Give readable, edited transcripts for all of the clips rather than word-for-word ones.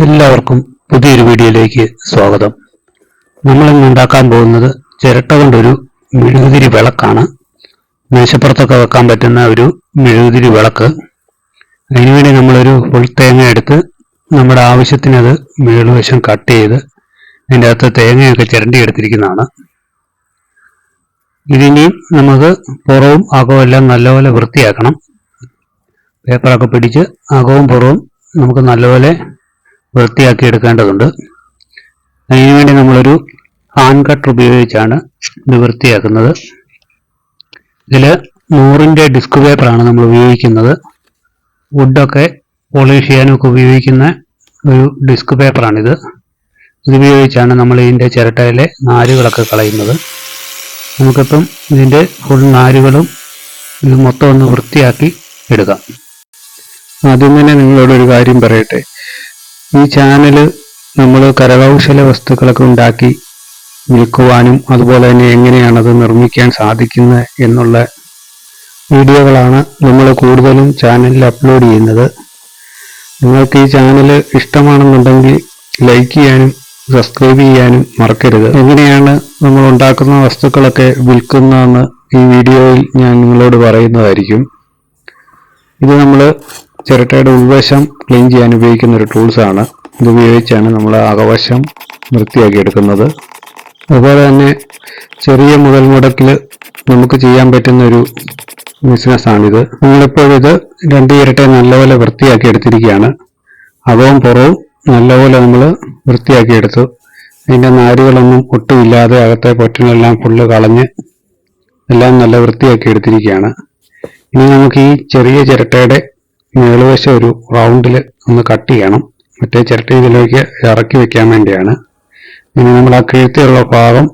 എല്ലാവർക്കും പുതിയൊരു വീഡിയോയിലേക്ക് സ്വാഗതം. നമ്മളിന്ന് ഉണ്ടാക്കാൻ പോകുന്നത് ചിരട്ട കൊണ്ടൊരു മെഴുകുതിരി വിളക്കാണ്. മേശപ്പുറത്തൊക്കെ വെക്കാൻ പറ്റുന്ന ഒരു മെഴുകുതിരി വിളക്ക്. അതിനുവേണ്ടി നമ്മളൊരു ഫുൾ തേങ്ങ എടുത്ത് നമ്മുടെ ആവശ്യത്തിനത് മേളുവശം കട്ട് ചെയ്ത് അതിൻ്റെ അകത്ത് തേങ്ങയൊക്കെ ചിരണ്ടി എടുത്തിരിക്കുന്നതാണ്. ഇതിനി നമുക്ക് പുറവും അകവും എല്ലാം നല്ലപോലെ വൃത്തിയാക്കണം. പേപ്പറൊക്കെ പിടിച്ച് അകവും പുറവും നമുക്ക് നല്ലപോലെ വൃത്തിയാക്കി എടുക്കേണ്ടതുണ്ട്. അതിനുവേണ്ടി നമ്മളൊരു ഹാൻഡ് കട്ടർ ഉപയോഗിച്ചാണ് ഇത് വൃത്തിയാക്കുന്നത്. ഇതിൽ 100-ന്റെ ഡിസ്ക് പേപ്പറാണ് നമ്മൾ ഉപയോഗിക്കുന്നത്. വുഡൊക്കെ പോളിഷ് ചെയ്യാനൊക്കെ ഉപയോഗിക്കുന്ന ഒരു ഡിസ്ക് പേപ്പറാണിത്. ഇതുപയോഗിച്ചാണ് നമ്മൾ ഇതിൻ്റെ ചിരട്ടയിലെ നാരുകളൊക്കെ കളയുന്നത്. നമുക്കിപ്പം ഇതിൻ്റെ ഫുൾ നാരുകളും ഇത് മൊത്തം ഒന്ന് വൃത്തിയാക്കി എടുക്കാം. ആദ്യം തന്നെ നിങ്ങളോടൊരു കാര്യം പറയട്ടെ. ഈ ചാനല് നമ്മൾ കരകൗശല വസ്തുക്കളൊക്കെ ഉണ്ടാക്കി വിൽക്കുവാനും അതുപോലെ തന്നെ എങ്ങനെയാണത് നിർമ്മിക്കാൻ സാധിക്കുന്നത് എന്നുള്ള വീഡിയോകളാണ് നമ്മൾ കൂടുതലും ചാനലിൽ അപ്ലോഡ് ചെയ്യുന്നത്. നിങ്ങൾക്ക് ഈ ചാനൽ ഇഷ്ടമാണെന്നുണ്ടെങ്കിൽ ലൈക്ക് ചെയ്യാനും സബ്സ്ക്രൈബ് ചെയ്യാനും മറക്കരുത്. എങ്ങനെയാണ് നമ്മൾ ഉണ്ടാക്കുന്ന വസ്തുക്കളൊക്കെ വിൽക്കുന്നതെന്ന് ഈ വീഡിയോയിൽ ഞാൻ നിങ്ങളോട് പറയുന്നതായിരിക്കും. ഇത് നമ്മൾ ചിരട്ടയുടെ ഉൾവശം ക്ലീൻ ചെയ്യാൻ ഉപയോഗിക്കുന്ന ഒരു ടൂൾസാണ്. ഇതുപയോഗിച്ചാണ് നമ്മൾ അകവശം വൃത്തിയാക്കി എടുക്കുന്നത്. അതുപോലെ തന്നെ ചെറിയ മുതൽ മുടക്കിൽ നമുക്ക് ചെയ്യാൻ പറ്റുന്ന ഒരു ബിസിനസ്സാണിത്. നമ്മളിപ്പോഴിത് 2 ചിരട്ടയെ നല്ലപോലെ വൃത്തിയാക്കി എടുത്തിരിക്കുകയാണ്. അകവും പുറവും നല്ലപോലെ നമ്മൾ വൃത്തിയാക്കി എടുത്തു. അതിൻ്റെ നാരുകളൊന്നും ഒട്ടുമില്ലാതെ അകത്തെ പൊറ്റനെല്ലാം ഫുള്ള് കളഞ്ഞ് എല്ലാം നല്ല വൃത്തിയാക്കി എടുത്തിരിക്കുകയാണ്. ഇനി നമുക്ക് ഈ ചെറിയ ചിരട്ടയുടെ മേളുവശം ഒരു റൗണ്ടിൽ ഒന്ന് കട്ട് ചെയ്യണം. മറ്റേ ചിരട്ട ഇതിലേക്ക് ഇറക്കി വെക്കാൻ വേണ്ടിയാണ്. ഇനി നമ്മൾ ആ കീഴ്ത്തിയുള്ള ഭാഗം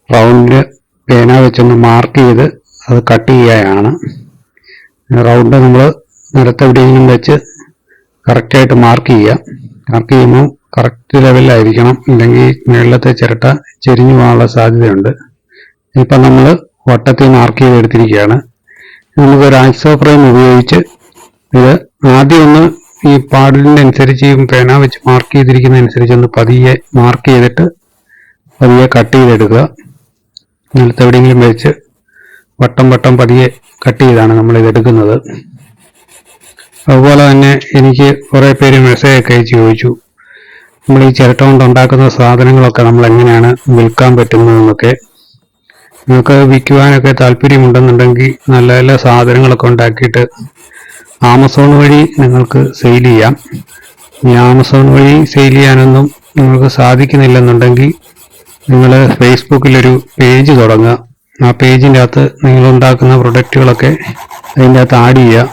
റൗണ്ടിൽ പേന വെച്ചൊന്ന് മാർക്ക് ചെയ്ത് അത് കട്ട് ചെയ്യുകയാണ്. റൗണ്ട് നമ്മൾ നിലത്തെവിടെയെങ്കിലും വെച്ച് കറക്റ്റായിട്ട് മാർക്ക് ചെയ്യുക. മാർക്ക് ചെയ്യുമ്പോൾ കറക്റ്റ് ലെവലിലായിരിക്കണം, ഇല്ലെങ്കിൽ മേളിലത്തെ ചിരട്ട ചെരിഞ്ഞു പോകാനുള്ള സാധ്യതയുണ്ട്. ഇപ്പം നമ്മൾ വട്ടത്തിൽ മാർക്ക് ചെയ്തെടുത്തിരിക്കുകയാണ്. നമുക്കൊരു ആക്സോ ഫ്രെയിം ഉപയോഗിച്ച് ഇത് ആദ്യം ഒന്ന് ഈ പാടലിൻ്റെ അനുസരിച്ച് ഈ പേന വെച്ച് മാർക്ക് ചെയ്തിരിക്കുന്നതനുസരിച്ച് ഒന്ന് പതിയെ മാർക്ക് ചെയ്തിട്ട് പതിയെ കട്ട് ചെയ്തെടുക്കുക. നിലത്ത് എവിടെയെങ്കിലും വെച്ച് വട്ടം പതിയെ കട്ട് ചെയ്താണ് നമ്മളിതെടുക്കുന്നത്. അതുപോലെ തന്നെ എനിക്ക് കുറേ പേര് മെസ്സേജൊക്കെ അയച്ച് ചോദിച്ചു, നമ്മൾ ഈ ചിരട്ട കൊണ്ട് ഉണ്ടാക്കുന്ന സാധനങ്ങളൊക്കെ നമ്മൾ എങ്ങനെയാണ് വിൽക്കാൻ പറ്റുന്നതെന്നൊക്കെ. നിങ്ങൾക്ക് വിൽക്കുവാനൊക്കെ താല്പര്യമുണ്ടെന്നുണ്ടെങ്കിൽ നല്ല നല്ല സാധനങ്ങളൊക്കെ ഉണ്ടാക്കിയിട്ട് ആമസോൺ വഴി നിങ്ങൾക്ക് സെയിൽ ചെയ്യാം. ഈ ആമസോൺ വഴി സെയിൽ ചെയ്യാനൊന്നും നിങ്ങൾക്ക് സാധിക്കുന്നില്ലെന്നുണ്ടെങ്കിൽ നിങ്ങൾ ഫേസ്ബുക്കിലൊരു പേജ് തുടങ്ങുക. ആ പേജിൻ്റെ അകത്ത് നിങ്ങളുണ്ടാക്കുന്ന പ്രൊഡക്റ്റുകളൊക്കെ അതിൻ്റെ അകത്ത് ആഡ് ചെയ്യുക.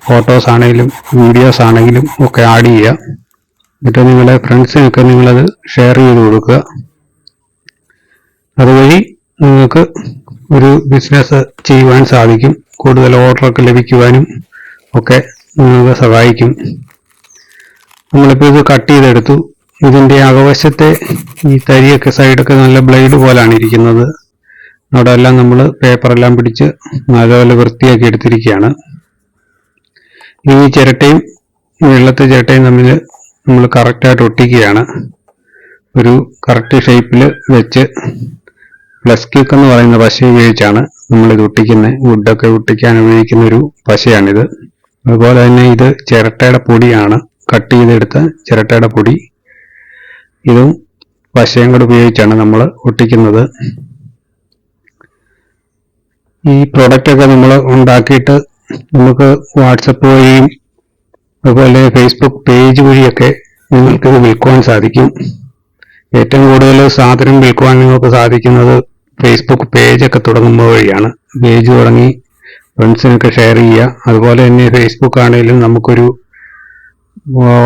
ഫോട്ടോസ് ആണെങ്കിലും വീഡിയോസ് ആണെങ്കിലും ഒക്കെ ആഡ് ചെയ്യുക. എന്നിട്ട് നിങ്ങളുടെ ഫ്രണ്ട്സിനൊക്കെ നിങ്ങളത് ഷെയർ ചെയ്ത് കൊടുക്കുക. അതുവഴി നിങ്ങൾക്ക് ഒരു ബിസിനസ് ചെയ്യുവാൻ സാധിക്കും. കൂടുതൽ ഓർഡറൊക്കെ ലഭിക്കുവാനും ഒക്കെ നിങ്ങൾക്ക് സഹായിക്കും. നമ്മളിപ്പോൾ ഇത് കട്ട് ചെയ്തെടുത്തു. ഇതിൻ്റെ അകവശത്തെ ഈ തരിയൊക്കെ സൈഡൊക്കെ നല്ല ബ്ലേഡ് പോലാണ് ഇരിക്കുന്നത്. അവിടെ എല്ലാം നമ്മൾ പേപ്പറെല്ലാം പിടിച്ച് നല്ലപോലെ വൃത്തിയാക്കി എടുത്തിരിക്കുകയാണ്. ഈ ചിരട്ടയും വെള്ളത്തെ ചിരട്ടയും തമ്മിൽ നമ്മൾ കറക്റ്റായിട്ട് ഒട്ടിക്കുകയാണ്. ഒരു കറക്റ്റ് ഷേപ്പിൽ വെച്ച് പ്ലസ് ക്യൂക്ക് എന്ന് പറയുന്ന പശ ഉപയോഗിച്ചാണ് നമ്മളിത് ഒട്ടിക്കുന്നത്. വുഡൊക്കെ ഒട്ടിക്കാൻ ഉപയോഗിക്കുന്ന ഒരു പശയാണിത്. അതുപോലെ തന്നെ ഇത് ചിരട്ടയുടെ പൊടിയാണ്, കട്ട് ചെയ്തെടുത്ത ചിരട്ടയുടെ പൊടി. ഇതും പശയും കൂടെ ഉപയോഗിച്ചാണ് നമ്മൾ ഒട്ടിക്കുന്നത്. ഈ പ്രൊഡക്റ്റൊക്കെ നമ്മൾ ഉണ്ടാക്കിയിട്ട് നമുക്ക് വാട്സപ്പ് വഴിയും അതുപോലെ ഫേസ്ബുക്ക് പേജ് വഴിയൊക്കെ നിങ്ങൾക്കിത് വിൽക്കുവാൻ സാധിക്കും. ഏറ്റവും കൂടുതൽ സാധനം വിൽക്കുവാൻ നിങ്ങൾക്ക് സാധിക്കുന്നത് ഫേസ്ബുക്ക് പേജൊക്കെ തുടങ്ങുമ്പോൾ വഴിയാണ്. പേജ് തുടങ്ങി ഫ്രണ്ട്സിനൊക്കെ ഷെയർ ചെയ്യുക. അതുപോലെ തന്നെ ഫേസ്ബുക്ക് ആണെങ്കിലും നമുക്കൊരു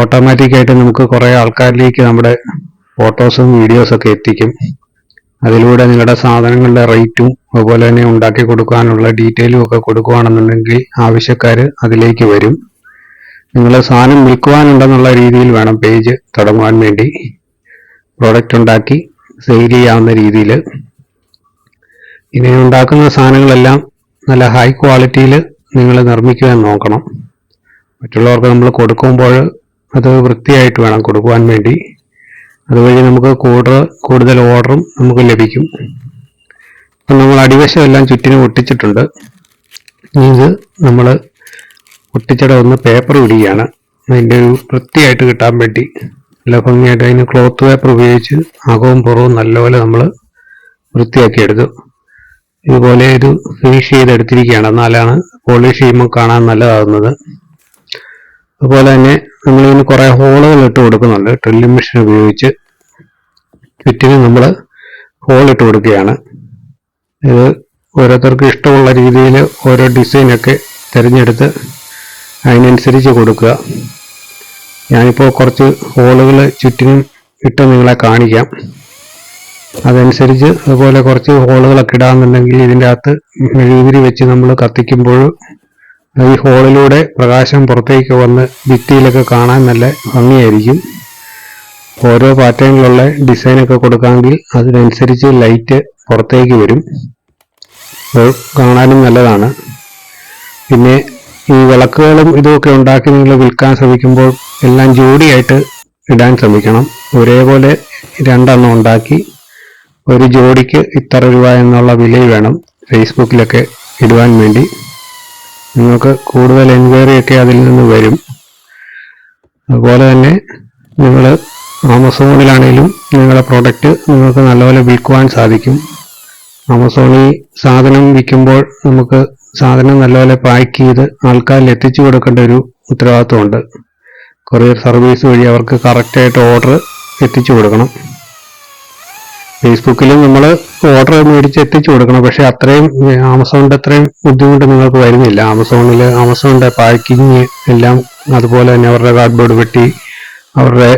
ഓട്ടോമാറ്റിക്കായിട്ട് നമുക്ക് കുറേ ആൾക്കാരിലേക്ക് നമ്മുടെ ഫോട്ടോസും വീഡിയോസൊക്കെ എത്തിക്കും. അതിലൂടെ നിങ്ങളുടെ സാധനങ്ങളുടെ റേറ്റും അതുപോലെ തന്നെ ഉണ്ടാക്കി കൊടുക്കാനുള്ള ഡീറ്റെയിലും ഒക്കെ കൊടുക്കുകയാണെന്നുണ്ടെങ്കിൽ ആവശ്യക്കാർ അതിലേക്ക് വരും. നിങ്ങൾ സാധനം വിൽക്കുവാനുണ്ടെന്നുള്ള രീതിയിൽ വേണം പേജ് തുടങ്ങുവാൻ വേണ്ടി. പ്രോഡക്റ്റ് ഉണ്ടാക്കി സെയിൽ ചെയ്യാവുന്ന രീതിയിൽ. ഇനി ഉണ്ടാക്കുന്ന സാധനങ്ങളെല്ലാം നല്ല ഹൈ ക്വാളിറ്റിയിൽ നിങ്ങൾ നിർമ്മിക്കുവാൻ നോക്കണം. മറ്റുള്ളവർക്ക് നമ്മൾ കൊടുക്കുമ്പോൾ അത് വൃത്തിയായിട്ട് വേണം കൊടുക്കുവാൻ വേണ്ടി. അതുവഴി നമുക്ക് കൂടുതൽ ഓർഡറും നമുക്ക് ലഭിക്കും. അപ്പം നമ്മൾ അടിവശം എല്ലാം ചുറ്റിനും ഒട്ടിച്ചിട്ടുണ്ട്. ഇത് നമ്മൾ ഒട്ടിച്ചിട ഒന്ന് പേപ്പർ പിടിക്കുകയാണ്. അതിൻ്റെ ഒരു വൃത്തിയായിട്ട് കിട്ടാൻ വേണ്ടി നല്ല ഭംഗിയായിട്ട് അതിന് ക്ലോത്ത് പേപ്പർ ഉപയോഗിച്ച് അകവും പുറവും നല്ലപോലെ നമ്മൾ വൃത്തിയാക്കി എടുത്തു. ഇതുപോലെ ഇത് ഫിനിഷ് ചെയ്തെടുത്തിരിക്കുകയാണ്. എന്നാലാണ് പോളിഷ് ചെയ്യുമ്പോൾ കാണാൻ നല്ലതാകുന്നത്. അതുപോലെ തന്നെ നമ്മളിതിന് കുറേ ഹോളുകൾ ഇട്ട് കൊടുക്കുന്നുണ്ട്. ഡ്രില്ലിംഗ് മെഷീൻ ഉപയോഗിച്ച് ചുറ്റിനും നമ്മൾ ഹോൾ ഇട്ട് കൊടുക്കുകയാണ്. ഇത് ഓരോരുത്തർക്ക് ഇഷ്ടമുള്ള രീതിയിൽ ഓരോ ഡിസൈനൊക്കെ തിരഞ്ഞെടുത്ത് അതിനനുസരിച്ച് കൊടുക്കുക. ഞാനിപ്പോൾ കുറച്ച് ഹോളുകൾ ചുറ്റിനും ഇട്ട് നിങ്ങളെ കാണിക്കാം. അതനുസരിച്ച് അതുപോലെ കുറച്ച് ഹോളുകളൊക്കെ ഇടാമെന്നുണ്ടെങ്കിൽ ഇതിൻ്റെ അകത്ത് മെഴുകുതിരി വെച്ച് നമ്മൾ കത്തിക്കുമ്പോൾ ഈ ഹോളിലൂടെ പ്രകാശം പുറത്തേക്ക് വന്ന് ഭിത്തിയിലൊക്കെ കാണാൻ നല്ല ഭംഗിയായിരിക്കും. ഓരോ പാറ്റേണിലുള്ള ഡിസൈനൊക്കെ കൊടുക്കാമെങ്കിൽ അതിനനുസരിച്ച് ലൈറ്റ് പുറത്തേക്ക് വരും. അപ്പോൾ കാണാനും നല്ലതാണ്. പിന്നെ ഈ വിളക്കുകളും ഇതുമൊക്കെ ഉണ്ടാക്കി നിങ്ങൾ വിൽക്കാൻ ശ്രമിക്കുമ്പോൾ എല്ലാം ജോഡിയായിട്ട് ഇടാൻ ശ്രമിക്കണം. ഒരേപോലെ 2 എണ്ണം ഉണ്ടാക്കി ഒരു ജോഡിക്ക് ഇത്ര രൂപ എന്നുള്ള വില വേണം ഫേസ്ബുക്കിലൊക്കെ ഇടുവാൻ വേണ്ടി. നിങ്ങൾക്ക് കൂടുതൽ എൻക്വയറിയൊക്കെ അതിൽ നിന്ന് വരും. അതുപോലെ തന്നെ നിങ്ങൾ ആമസോണിലാണെങ്കിലും നിങ്ങളുടെ പ്രൊഡക്റ്റ് നിങ്ങൾക്ക് നല്ലപോലെ വിൽക്കുവാൻ സാധിക്കും. ആമസോണിൽ സാധനം വിൽക്കുമ്പോൾ നമുക്ക് സാധനം നല്ലപോലെ പാക്ക് ചെയ്ത് ആൾക്കാരിൽ എത്തിച്ചു കൊടുക്കേണ്ട ഒരു ഉത്തരവാദിത്വമുണ്ട്. കൊറിയർ സർവീസ് വഴി അവർക്ക് കറക്റ്റായിട്ട് ഓർഡർ എത്തിച്ചു കൊടുക്കണം. ഫേസ്ബുക്കിലും നമ്മൾ ഓർഡർ മേടിച്ച് എത്തിച്ചു കൊടുക്കണം. പക്ഷെ ആമസോണിൻ്റെ അത്രയും ബുദ്ധിമുട്ട് നിങ്ങൾക്ക് വരുന്നില്ല. ആമസോണിൻ്റെ പാക്കിങ് എല്ലാം അതുപോലെ തന്നെ അവരുടെ കാർഡ്ബോർഡ് പെട്ടി, അവരുടെ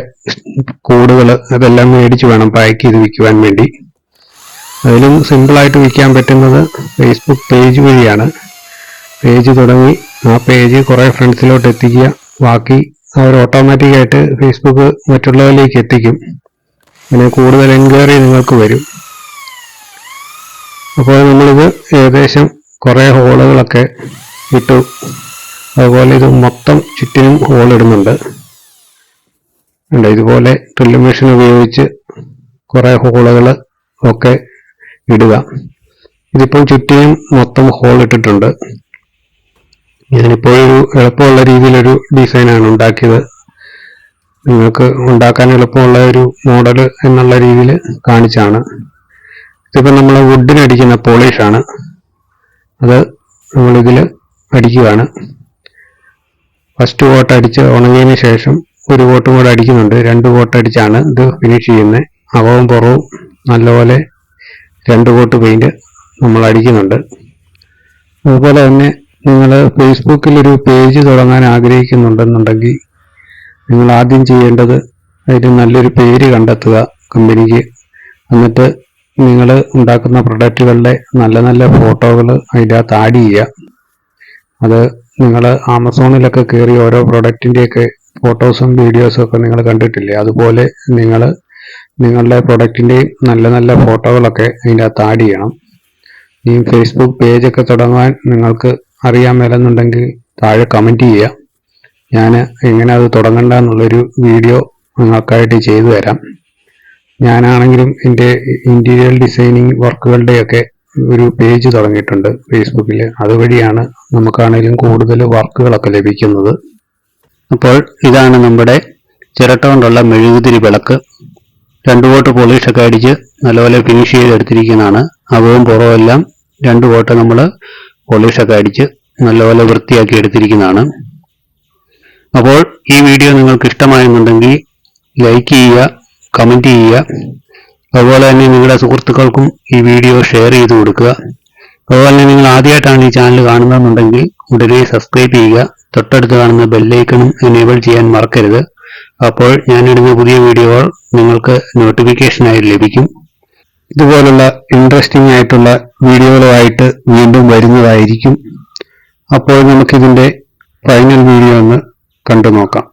കോഡുകൾ അതെല്ലാം മേടിച്ച് വേണം പാക്ക് ചെയ്ത് വിൽക്കുവാൻ വേണ്ടി. അതിലും സിമ്പിളായിട്ട് വിൽക്കാൻ പറ്റുന്നത് ഫേസ്ബുക്ക് പേജ് വഴിയാണ്. പേജ് തുടങ്ങി ആ പേജ് കുറേ ഫ്രണ്ട്സിലോട്ട് എത്തിക്കുക. ബാക്കി അവർ ഓട്ടോമാറ്റിക്കായിട്ട് ഫേസ്ബുക്ക് മറ്റുള്ളവരിലേക്ക് എത്തിക്കും. പിന്നെ കൂടുതൽ എൻക്വയറി നിങ്ങൾക്ക് വരും. അപ്പോൾ നമ്മളിത് ഏകദേശം കുറേ ഹോളുകളൊക്കെ ഇട്ടു. അതുപോലെ ഇത് മൊത്തം ചുറ്റിനും ഹോളിടുന്നുണ്ട്. ഇതുപോലെ ഡ്രില്ലിംഗ് മെഷീൻ ഉപയോഗിച്ച് കുറേ ഹോളുകൾ ഒക്കെ ഇടുക. ഇതിപ്പം ചുറ്റിനും മൊത്തം ഹോൾ ഇട്ടിട്ടുണ്ട്. ഞാനിപ്പോൾ ഒരു എളുപ്പമുള്ള രീതിയിലൊരു ഡിസൈനാണ് ഉണ്ടാക്കിയത്. നിങ്ങൾക്ക് ഉണ്ടാക്കാൻ എളുപ്പമുള്ള ഒരു മോഡൽ എന്നുള്ള രീതിയിൽ കാണിച്ചാണ്. ഇതിപ്പോൾ നമ്മൾ വുഡിനടിക്കുന്ന പോളിഷാണ്. അത് നമ്മളിതിൽ അടിക്കുകയാണ്. ഫസ്റ്റ് കോട്ട് അടിച്ച് ഉണങ്ങിയതിന് ശേഷം ഒരു കോട്ടും കൂടെ അടിക്കുന്നുണ്ട്. 2 കോട്ട് അടിച്ചാണ് ഇത് ഫിനിഷ് ചെയ്യുന്നത്. അകവും പുറവും നല്ലപോലെ 2 കോട്ട് പെയിന്റ് നമ്മൾ അടിക്കുന്നുണ്ട്. അതുപോലെ തന്നെ നിങ്ങൾ ഫേസ്ബുക്കിൽ ഒരു പേജ് തുടങ്ങാൻ ആഗ്രഹിക്കുന്നുണ്ടെന്നുണ്ടെങ്കിൽ നിങ്ങൾ ആദ്യം ചെയ്യേണ്ടത് അതിന് നല്ലൊരു പേര് കണ്ടെത്തുക കമ്പനിക്ക്. എന്നിട്ട് നിങ്ങൾ ഉണ്ടാക്കുന്ന പ്രൊഡക്റ്റുകളുടെ നല്ല നല്ല ഫോട്ടോകൾ അതിൻ്റെ അകത്ത് ആഡ് ചെയ്യുക. അത് നിങ്ങൾ ആമസോണിലൊക്കെ കയറി ഓരോ പ്രൊഡക്റ്റിൻ്റെയൊക്കെ ഫോട്ടോസും വീഡിയോസും ഒക്കെ നിങ്ങൾ കണ്ടിട്ടില്ലേ? അതുപോലെ നിങ്ങൾ നിങ്ങളുടെ പ്രൊഡക്റ്റിൻ്റെയും നല്ല നല്ല ഫോട്ടോകളൊക്കെ അതിൻ്റെ അകത്ത് ആഡ് ചെയ്യണം. ഈ ഫേസ്ബുക്ക് പേജൊക്കെ തുടങ്ങാൻ നിങ്ങൾക്ക് അറിയാൻ മേലെന്നുണ്ടെങ്കിൽ താഴെ കമൻറ്റ് ചെയ്യുക. ഞാൻ എങ്ങനെ അത് തുടങ്ങണ്ട എന്നുള്ളൊരു വീഡിയോ നിങ്ങൾക്കായിട്ട് ചെയ്തു തരാം. ഞാനാണെങ്കിലും എൻ്റെ ഇൻറ്റീരിയർ ഡിസൈനിങ് വർക്കുകളുടെയൊക്കെ ഒരു പേജ് തുടങ്ങിയിട്ടുണ്ട് ഫേസ്ബുക്കിൽ. അതുവഴിയാണ് നമുക്കാണെങ്കിലും കൂടുതൽ വർക്കുകളൊക്കെ ലഭിക്കുന്നത്. അപ്പോൾ ഇതാണ് നമ്മുടെ ചിരട്ട കൊണ്ടുള്ള മെഴുകുതിരി വിളക്ക്. 2 കോട്ട് പോളിഷൊക്കെ അടിച്ച് നല്ലപോലെ ഫിനിഷ് ചെയ്തെടുത്തിരിക്കുന്നതാണ്. അകവും പുറവും എല്ലാം 2 കോട്ട് നമ്മൾ പോളിഷൊക്കെ അടിച്ച് നല്ലപോലെ വൃത്തിയാക്കി എടുത്തിരിക്കുന്നതാണ്. അപ്പോൾ ഈ വീഡിയോ നിങ്ങൾക്ക് ഇഷ്ടമായെന്നുണ്ടെങ്കിൽ ലൈക്ക് ചെയ്യുക, കമൻറ്റ് ചെയ്യുക. അതുപോലെ തന്നെ നിങ്ങളുടെ സുഹൃത്തുക്കൾക്കും ഈ വീഡിയോ ഷെയർ ചെയ്ത് കൊടുക്കുക. അതുപോലെ തന്നെ നിങ്ങൾ ആദ്യമായിട്ടാണ് ഈ ചാനൽ കാണുന്നതെന്നുണ്ടെങ്കിൽ ഉടനെ സബ്സ്ക്രൈബ് ചെയ്യുക. തൊട്ടടുത്ത് കാണുന്ന ബെല്ലൈക്കണും എനേബിൾ ചെയ്യാൻ മറക്കരുത്. അപ്പോൾ ഞാനിടുന്ന പുതിയ വീഡിയോകൾ നിങ്ങൾക്ക് നോട്ടിഫിക്കേഷനായി ലഭിക്കും. ഇതുപോലുള്ള ഇൻട്രസ്റ്റിംഗ് ആയിട്ടുള്ള വീഡിയോകളുമായിട്ട് വീണ്ടും വരുന്നതായിരിക്കും. അപ്പോൾ നമുക്കിതിൻ്റെ ഫൈനൽ വീഡിയോ ഒന്ന് കണ്ടു നോക്കാം.